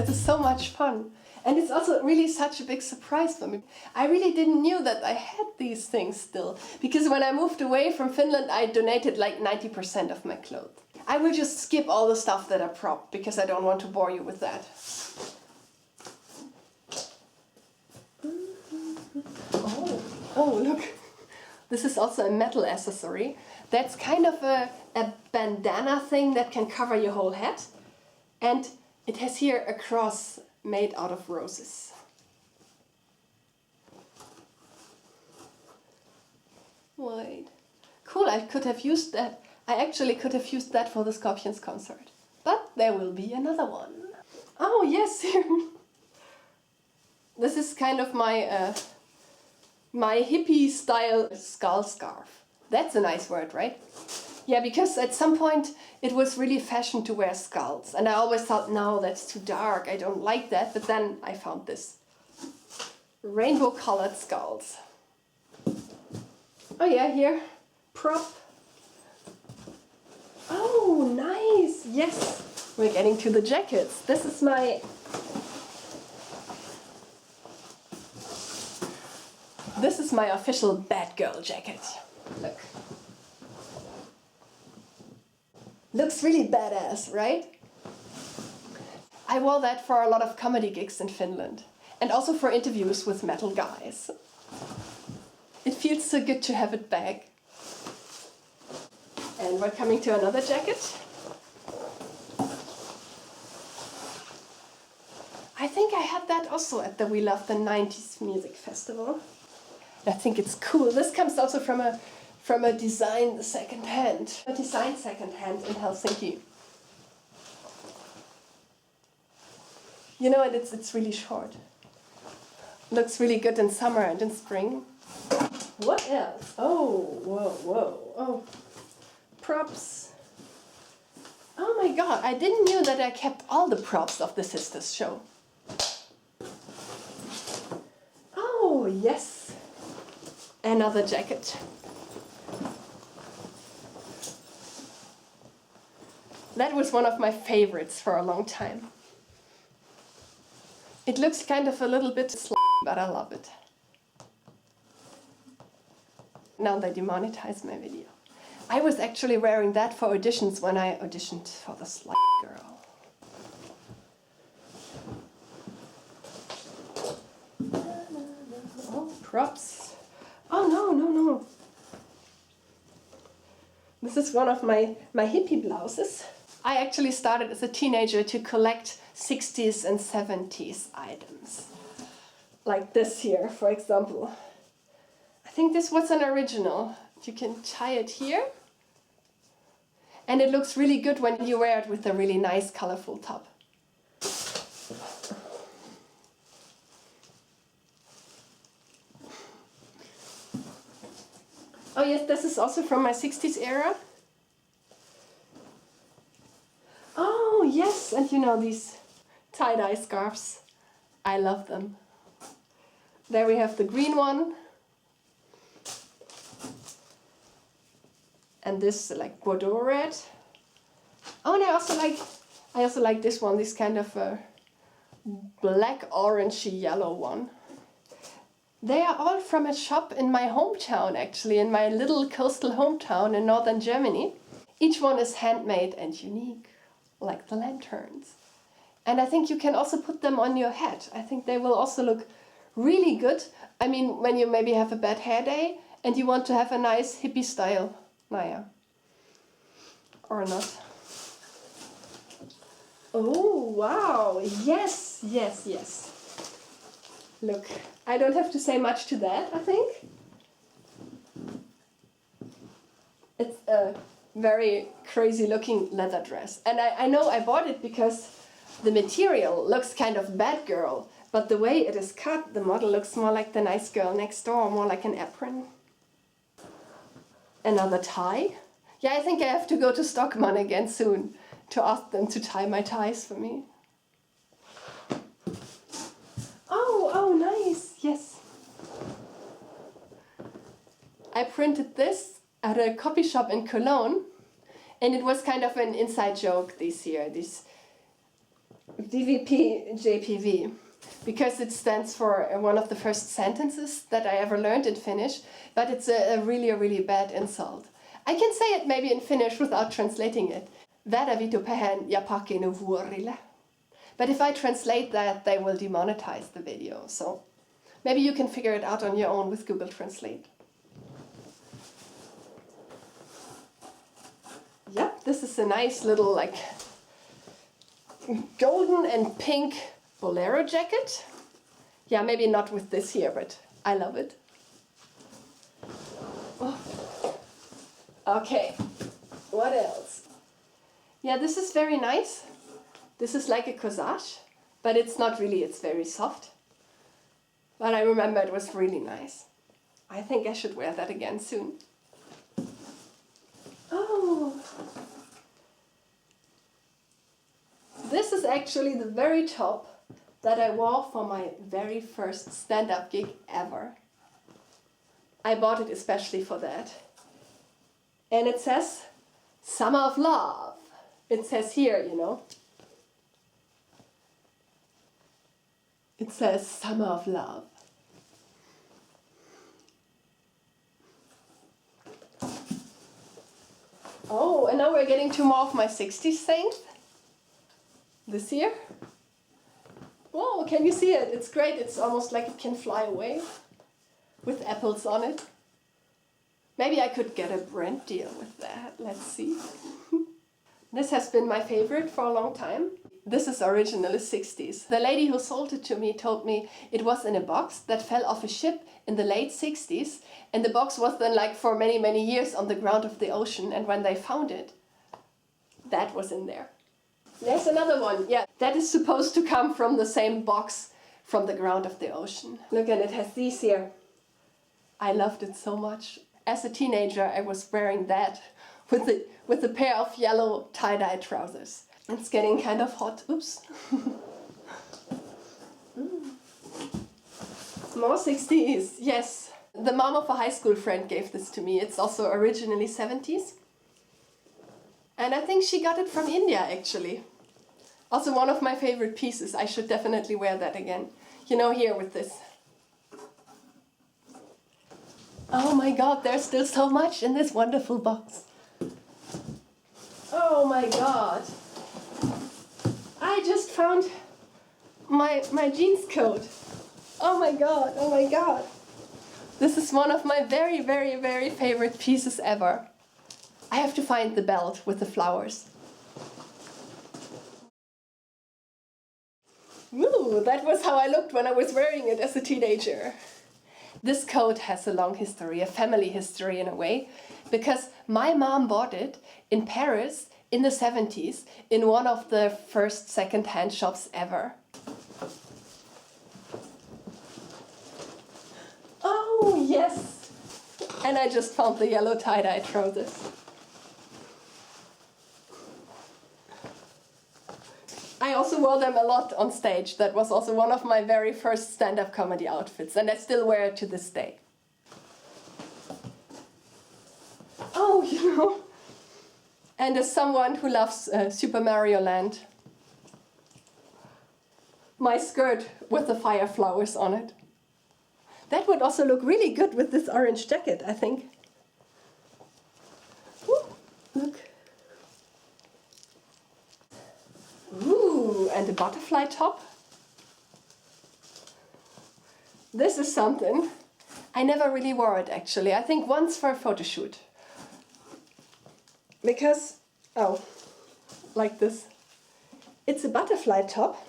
This is so much fun. And it's also really such a big surprise for me. I really didn't knew that I had these things still. Because when I moved away from Finland, I donated like 90% of my clothes. I will just skip all the stuff that I propped because I don't want to bore you with that. Oh, look. This is also a metal accessory. That's kind of a bandana thing that can cover your whole head. And it has here a cross made out of roses. Wait. Cool, I could have used that. I actually could have used that for the Scorpions concert. But there will be another one. Oh, yes. This is kind of my my hippie style skull scarf. That's a nice word, right? Yeah, because at some point it was really fashion to wear skulls. And I always thought, no, that's too dark. I don't like that. But then I found this. Rainbow colored skulls. Oh yeah, here. Prop. Oh, nice. Yes. We're getting to the jackets. This is my... This is my official Badgirl jacket. Look. Looks really badass, right? I wore that for a lot of comedy gigs in Finland. And also for interviews with metal guys. It feels so good to have it back. And we're coming to another jacket. I think I had that also at the We Love the 90s Music Festival. I think it's cool. This comes also from a design secondhand. A design secondhand in Helsinki. You know, and it's really short. Looks really good in summer and in spring. What else? Oh, whoa. Oh, props. Oh my god, I didn't know that I kept all the props of the Sisters show. Oh, yes. Another jacket. That was one of my favorites for a long time. It looks kind of a little bit slick, but I love it. Now they demonetize my video. I was actually wearing that for auditions when I auditioned for the Slight Girl. Oh, props. Oh, no. This is one of my hippie blouses. I actually started as a teenager to collect 60s and 70s items. Like this here, for example. I think this was an original. You can tie it here. And it looks really good when you wear it with a really nice colorful top. Oh yes, this is also from my 60s era. Oh yes, and you know these tie-dye scarves. I love them. There we have the green one. And this like Bordeaux red. Oh, and I also like this one, this kind of black orangey yellow one. They are all from a shop in my hometown, actually, in my little coastal hometown in northern Germany. Each one is handmade and unique, like the lanterns. And I think you can also put them on your head. I think they will also look really good. I mean, when you maybe have a bad hair day and you want to have a nice hippie style. Naja. Or not. Oh, wow. Yes. Look, I don't have to say much to that, I think. It's a very crazy looking leather dress. And I know I bought it because the material looks kind of Badgirl, but the way it is cut, the model looks more like the nice girl next door, more like an apron. Another tie. Yeah, I think I have to go to Stockmann again soon to ask them to tie my ties for me. Oh, nice, yes. I printed this at a copy shop in Cologne, and it was kind of an inside joke this year. DVP JPV, because it stands for one of the first sentences that I ever learned in Finnish, but it's a really bad insult. I can say it maybe in Finnish without translating it. Väärä vitupehen ja pakinu vuorille. But if I translate that, they will demonetize the video, so maybe you can figure it out on your own with Google Translate. Yep, this is a nice little like golden and pink bolero jacket. Yeah, maybe not with this here, but I love it. Oh. Okay, what else? Yeah, this is very nice. This is like a corsage, but it's not really, it's very soft. But I remember it was really nice. I think I should wear that again soon. Oh! This is actually the very top that I wore for my very first stand-up gig ever. I bought it especially for that. And it says, Summer of Love. It says here, you know. It says Summer of Love. Oh, and now we're getting to more of my 60s things. This here. Oh, can you see it? It's great. It's almost like it can fly away with apples on it. Maybe I could get a brand deal with that. Let's see. This has been my favorite for a long time. This is originally 60s. The lady who sold it to me told me it was in a box that fell off a ship in the late 60s, and the box was then like for many years on the ground of the ocean, and when they found it, that was in there. There's another one, yeah, that is supposed to come from the same box from the ground of the ocean. Look, and it has these here. I loved it so much. As a teenager, I was wearing that with a pair of yellow tie-dye trousers. It's getting kind of hot. Oops. More 60s, yes. The mom of a high school friend gave this to me. It's also originally 70s. And I think she got it from India, actually. Also one of my favorite pieces. I should definitely wear that again. You know, here with this. Oh my god, there's still so much in this wonderful box. Oh my god. I just found my jeans coat. Oh my god, oh my god. This is one of my very favorite pieces ever. I have to find the belt with the flowers. Ooh, that was how I looked when I was wearing it as a teenager. This coat has a long history, a family history in a way, because my mom bought it in Paris in the 70s in one of the first second-hand shops ever. Oh, yes! And I just found the yellow tie-dye trousers. I also wore them a lot on stage. That was also one of my very first stand-up comedy outfits, and I still wear it to this day. Oh, you know, and as someone who loves Super Mario Land, my skirt with the fire flowers on it. That would also look really good with this orange jacket, I think. Ooh, look. Ooh, and a butterfly top. This is something. I never really wore it, actually. I think once for a photo shoot. Because, oh, like this. It's a butterfly top.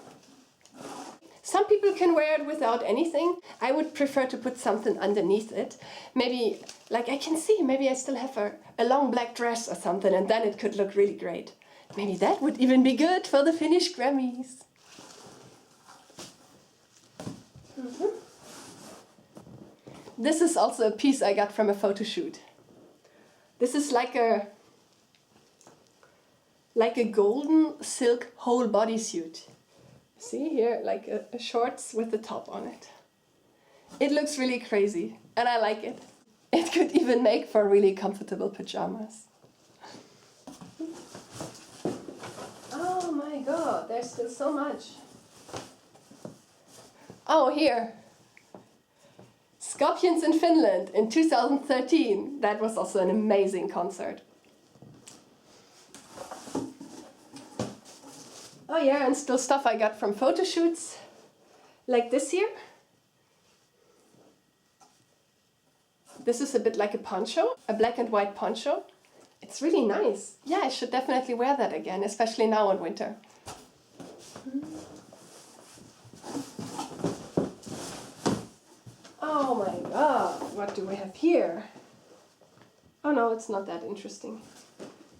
Some people can wear it without anything. I would prefer to put something underneath it. Maybe, like I can see, maybe I still have a long black dress or something, and then it could look really great. Maybe that would even be good for the Finnish Grammys. This is also a piece I got from a photo shoot. This is like a golden silk whole bodysuit. See here, like a shorts with the top on it. It looks really crazy, and I like it. It could even make for really comfortable pajamas. Oh my god, there's still so much. Oh, here. Scorpions in Finland in 2013. That was also an amazing concert. Oh yeah, and still stuff I got from photo shoots. Like this here. This is a bit like a poncho, a black and white poncho. It's really nice. Yeah, I should definitely wear that again, especially now in winter. Oh my god, what do we have here? Oh no, it's not that interesting.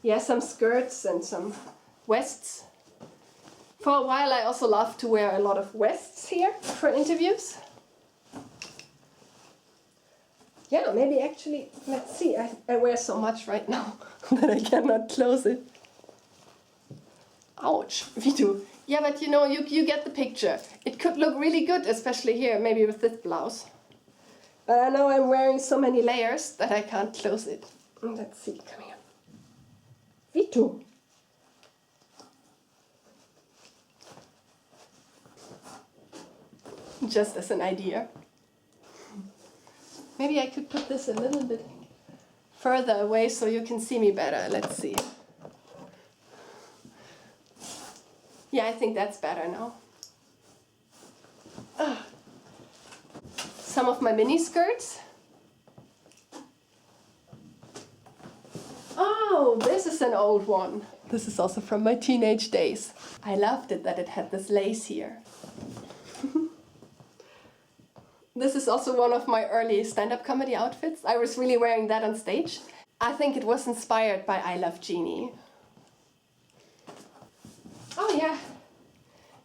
Yeah, some skirts and some vests. For a while I also loved to wear a lot of vests here for interviews. Yeah, maybe actually, let's see, I wear so much right now that I cannot close it. Ouch, Vitu. Yeah, but you know, you get the picture. It could look really good, especially here, maybe with this blouse. But I know I'm wearing so many layers that I can't close it. Let's see, come here. Vitu. Just as an idea. Maybe I could put this a little bit further away so you can see me better. Let's see. Yeah, I think that's better now. Some of my mini skirts. Oh, this is an old one. This is also from my teenage days. I loved it that it had this lace here. This is also one of my early stand-up comedy outfits. I was really wearing that on stage. I think it was inspired by I Love Jeannie. Oh yeah,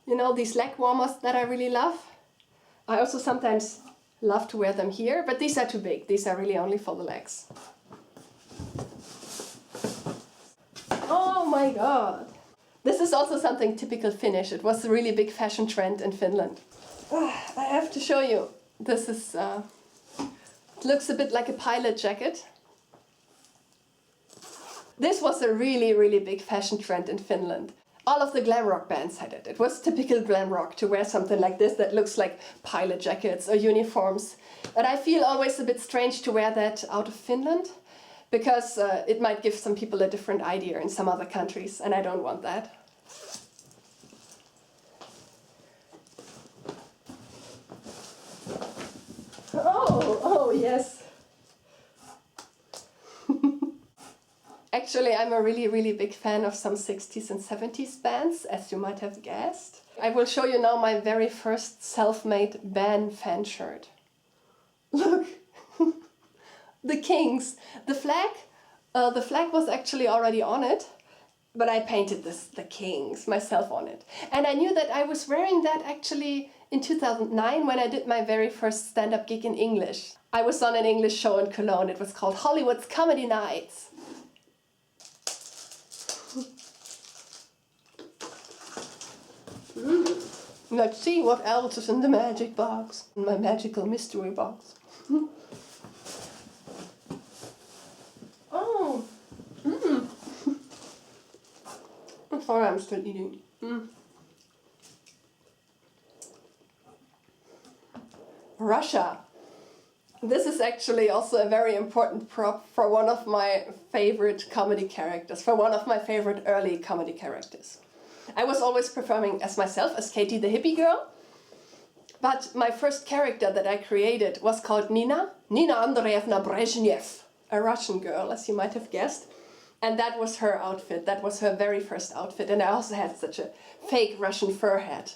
you know these leg warmers that I really love? I also sometimes love to wear them here, but these are too big. These are really only for the legs. Oh my god. This is also something typical Finnish. It was a really big fashion trend in Finland. I have to show you. This is, it looks a bit like a pilot jacket. This was a really, really big fashion trend in Finland. All of the glam rock bands had it. It was typical glam rock to wear something like this that looks like pilot jackets or uniforms. But I feel always a bit strange to wear that out of Finland because it might give some people a different idea in some other countries, and I don't want that. Oh yes. Actually, I'm a really, really big fan of some 60s and 70s bands, as you might have guessed. I will show you now my very first self-made band fan shirt. Look! The Kings. The flag was actually already on it, but I painted the Kings myself on it. And I knew that I was wearing that actually in 2009 when I did my very first stand-up gig in English. I was on an English show in Cologne. It was called Hollywood's Comedy Nights. Let's see what else is in the magic box, in my magical mystery box. Oh, I'm sorry, I'm still eating. Russia. This is actually also a very important prop for one of my favorite comedy characters, for one of my favorite early comedy characters. I was always performing as myself, as Kati the hippie girl, but my first character that I created was called Nina Andreevna Brezhnev, a Russian girl, as you might have guessed. And that was her outfit, that was her very first outfit, and I also had such a fake Russian fur hat.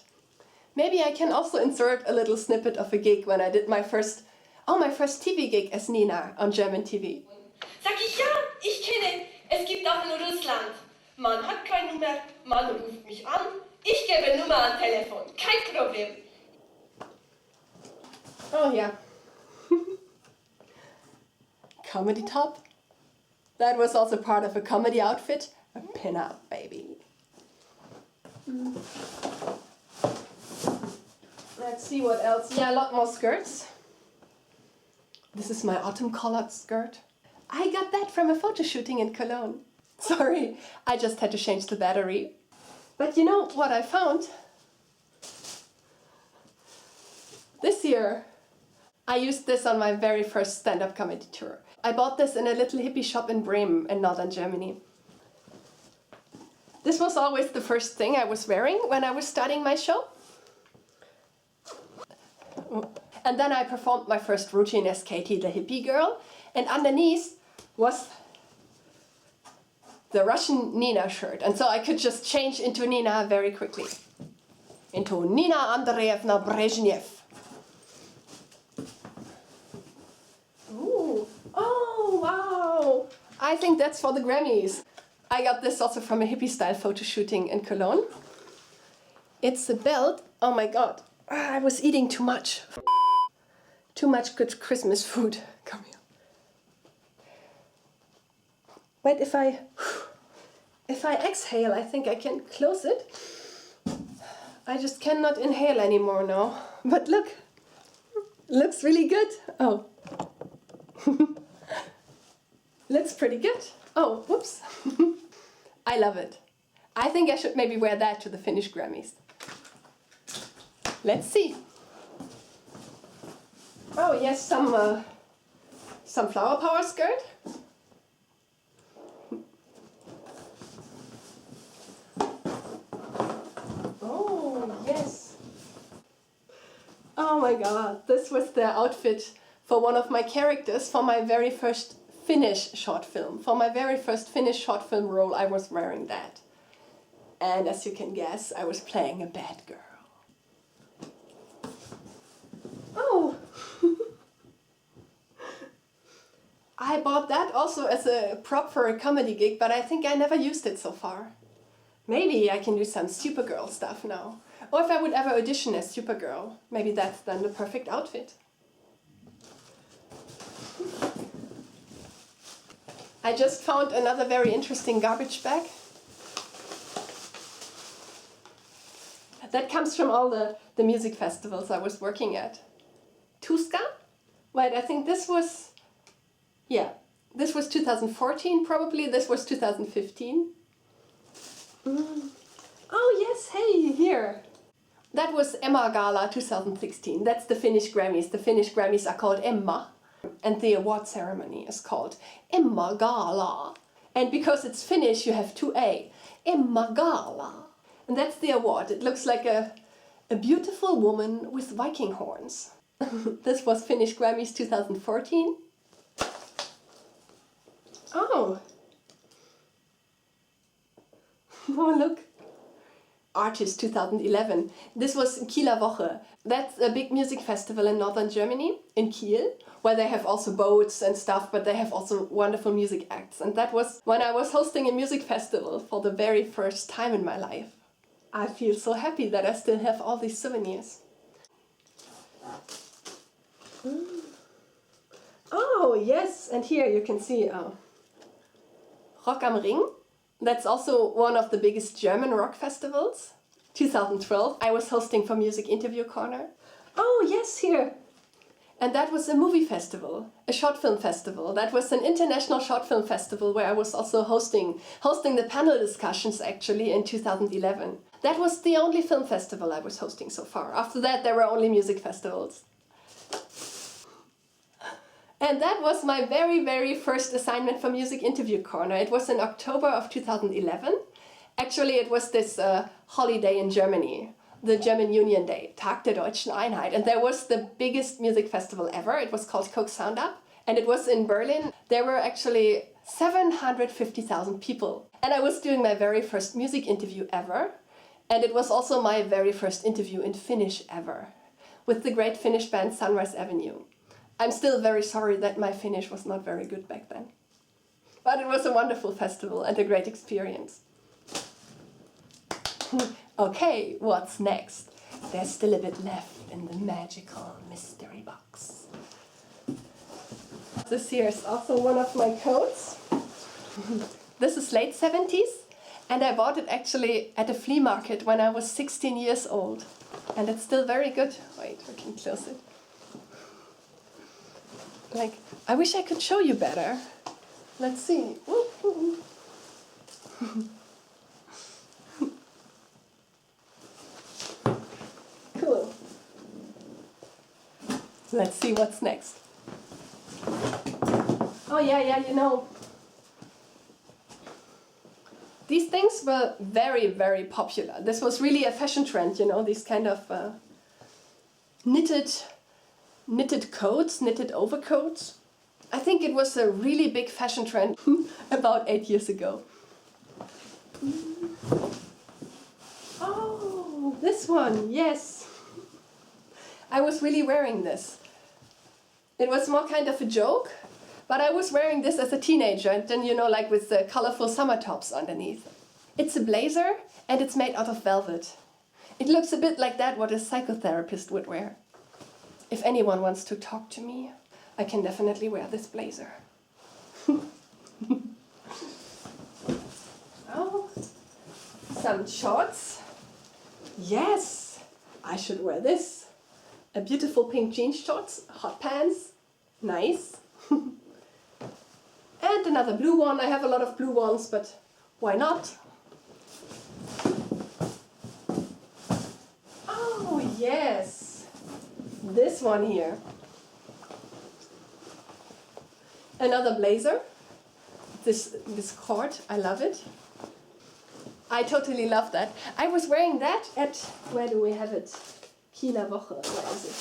Maybe I can also insert a little snippet of a gig when I did my first TV gig as Nina on German TV. Sag ich ja, ich kenne. Es gibt auch in Russland. Man hat keine Nummer, man ruft mich an. Ich gebe Nummer am Telefon, kein Problem. Oh yeah. Comedy top. That was also part of a comedy outfit. A pin-up, baby. Let's see what else. Yeah, a lot more skirts. This is my autumn-colored skirt. I got that from a photo shooting in Cologne. Sorry, I just had to change the battery. But you know what I found? This year, I used this on my very first stand-up comedy tour. I bought this in a little hippie shop in Bremen in northern Germany. This was always the first thing I was wearing when I was starting my show. And then I performed my first routine as Kati, the hippie girl. And underneath was the Russian Nina shirt. And so I could just change into Nina very quickly. Into Nina Andreevna Brezhnev. Ooh. Oh, wow. I think that's for the Grammys. I got this also from a hippie style photo shooting in Cologne. It's a belt. Oh my god. I was eating too much. Too much good Christmas food. Come here. Wait, if I exhale, I think I can close it. I just cannot inhale anymore now. But look, looks really good. Oh. Looks pretty good. Oh, whoops. I love it. I think I should maybe wear that to the Finnish Grammys. Let's see. Oh yes, some flower power skirt. Oh yes. Oh my god, this was the outfit for one of my characters for my very first Finnish short film. For my very first Finnish short film role, I was wearing that. And as you can guess, I was playing a bad girl. Oh! I bought that also as a prop for a comedy gig, but I think I never used it so far. Maybe I can do some Supergirl stuff now. Or if I would ever audition as Supergirl, maybe that's then the perfect outfit. I just found another very interesting garbage bag. That comes from all the music festivals I was working at. Tuska? Wait, I think this was... Yeah, this was 2014 probably, this was 2015. Oh yes, hey, here. That was Emma Gala 2016. That's the Finnish Grammys. The Finnish Grammys are called Emma. And the award ceremony is called Emma Gala. And because it's Finnish, you have 2A. Emma Gala. And that's the award. It looks like a beautiful woman with Viking horns. This was Finnish Grammys 2014. Oh. Oh, look. Artist 2011. This was Kieler Woche. That's a big music festival in northern Germany, in Kiel, where they have also boats and stuff, but they have also wonderful music acts. And that was when I was hosting a music festival for the very first time in my life. I feel so happy that I still have all these souvenirs. Oh, yes, and here you can see Rock am Ring. That's also one of the biggest German rock festivals. 2012, I was hosting for Music Interview Corner. Oh yes, here. And that was a movie festival, a short film festival. That was an international short film festival where I was also hosting the panel discussions actually in 2011. That was the only film festival I was hosting so far. After that, there were only music festivals. And that was my very, very first assignment for Music Interview Corner. It was in October of 2011. Actually, it was this holiday in Germany, the German Union Day, Tag der Deutschen Einheit. And there was the biggest music festival ever. It was called Coke Sound Up. And it was in Berlin. There were actually 750,000 people. And I was doing my very first music interview ever. And it was also my very first interview in Finnish ever, with the great Finnish band Sunrise Avenue. I'm still very sorry that my Finnish was not very good back then. But it was a wonderful festival and a great experience. Okay, what's next? There's still a bit left in the magical mystery box. This here is also one of my coats. This is late 70s, and I bought it actually at a flea market when I was 16 years old. And it's still very good. Wait, I can close it. Like, I wish I could show you better. Let's see. Let's see what's next. Oh yeah, you know. These things were very, very popular. This was really a fashion trend, you know, these kind of knitted coats, knitted overcoats. I think it was a really big fashion trend about 8 years ago. Oh, this one, yes. I was really wearing this. It was more kind of a joke, but I was wearing this as a teenager, and then, you know, like with the colorful summer tops underneath. It's a blazer, and it's made out of velvet. It looks a bit like that what a psychotherapist would wear. If anyone wants to talk to me, I can definitely wear this blazer. Oh, some shorts. Yes, I should wear this. A beautiful pink jean shorts, hot pants, nice. And another blue one. I have a lot of blue ones, but why not? Oh yes, this one here. Another blazer. This cord, I love it. I totally love that. I was wearing that at, where do we have it? Kieler Woche, where is it?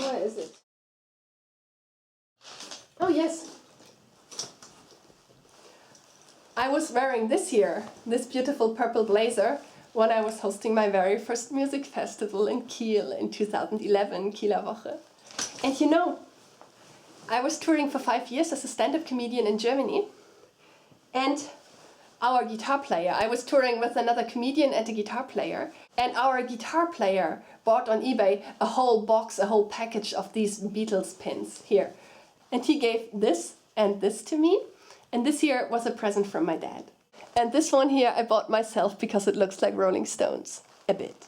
Where is it? Oh yes. I was wearing this here, this beautiful purple blazer, when I was hosting my very first music festival in Kiel in 2011, Kieler Woche. And you know, I was touring for 5 years as a stand-up comedian in Germany. And our guitar player, I was touring with another comedian and a guitar player, and our guitar player bought on eBay a whole box, a whole package of these Beatles pins here. And he gave this and this to me, and this here was a present from my dad. And this one here I bought myself because it looks like Rolling Stones, a bit.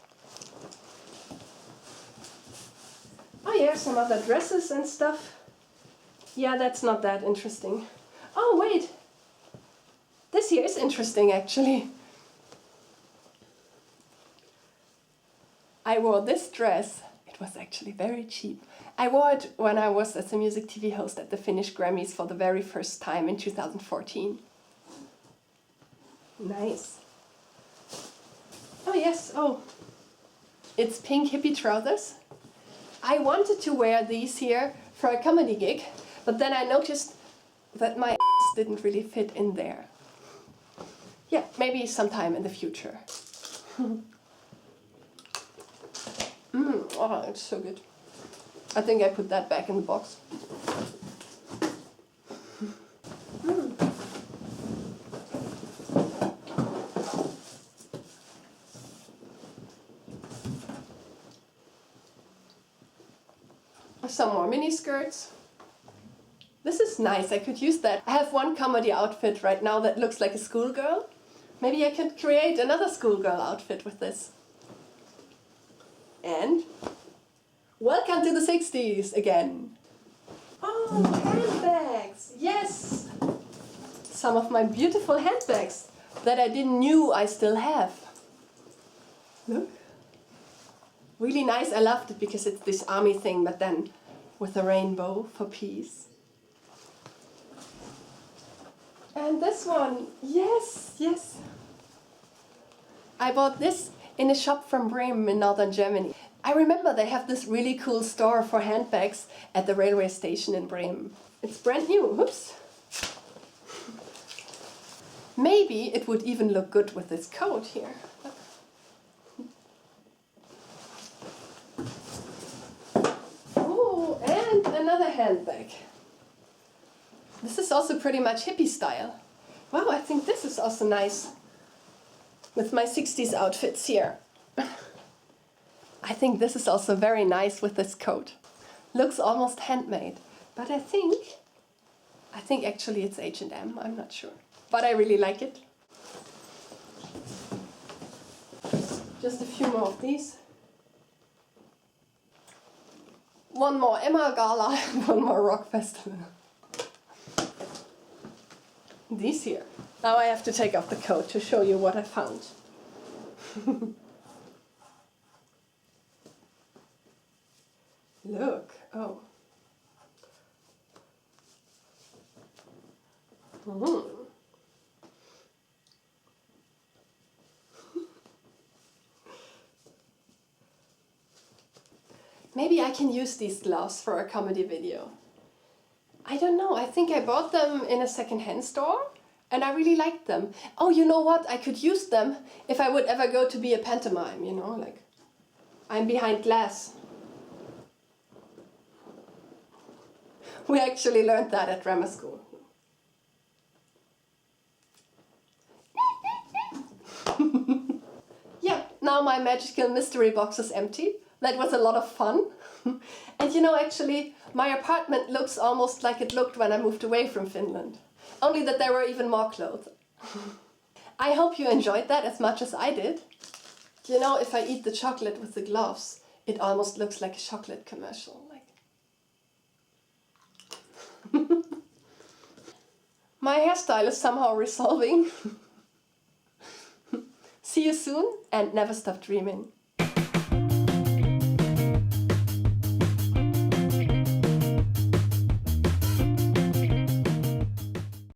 Oh yeah, some other dresses and stuff. Yeah, that's not that interesting. Oh wait! This here is interesting, actually. I wore this dress. It was actually very cheap. I wore it when I was as a music TV host at the Finnish Grammys for the very first time in 2014. Nice. Oh yes, oh. It's pink hippie trousers. I wanted to wear these here for a comedy gig, but then I noticed that my ass didn't really fit in there. Yeah, maybe sometime in the future. Oh, it's so good. I think I put that back in the box. Some more mini skirts. This is nice, I could use that. I have one comedy outfit right now that looks like a schoolgirl. Maybe I could create another schoolgirl outfit with this. And welcome to the 60s again. Oh, handbags, yes! Some of my beautiful handbags that I didn't knew I still have. Look. Really nice, I loved it because it's this army thing, but then with a rainbow for peace. And this one, yes, yes. I bought this in a shop from Bremen in northern Germany. I remember they have this really cool store for handbags at the railway station in Bremen. It's brand new, whoops. Maybe it would even look good with this coat here. Oh, and another handbag. This is also pretty much hippie style. Wow, I think this is also nice. With my 60s outfits here. I think this is also very nice with this coat. Looks almost handmade, but I think actually it's H&M, I'm not sure. But I really like it. Just a few more of these. One more Emma Gala and one more rock festival. These here. Now I have to take off the coat to show you what I found. Look. Oh. Mm. Maybe I can use these gloves for a comedy video. I don't know, I think I bought them in a second-hand store and I really liked them. Oh, you know what? I could use them if I would ever go to be a pantomime, you know, like I'm behind glass. We actually learned that at drama school. Yeah, now my magical mystery box is empty. That was a lot of fun. And you know, actually, my apartment looks almost like it looked when I moved away from Finland. Only that there were even more clothes. I hope you enjoyed that as much as I did. You know, if I eat the chocolate with the gloves, it almost looks like a chocolate commercial. My hairstyle is somehow resolving. See you soon and never stop dreaming.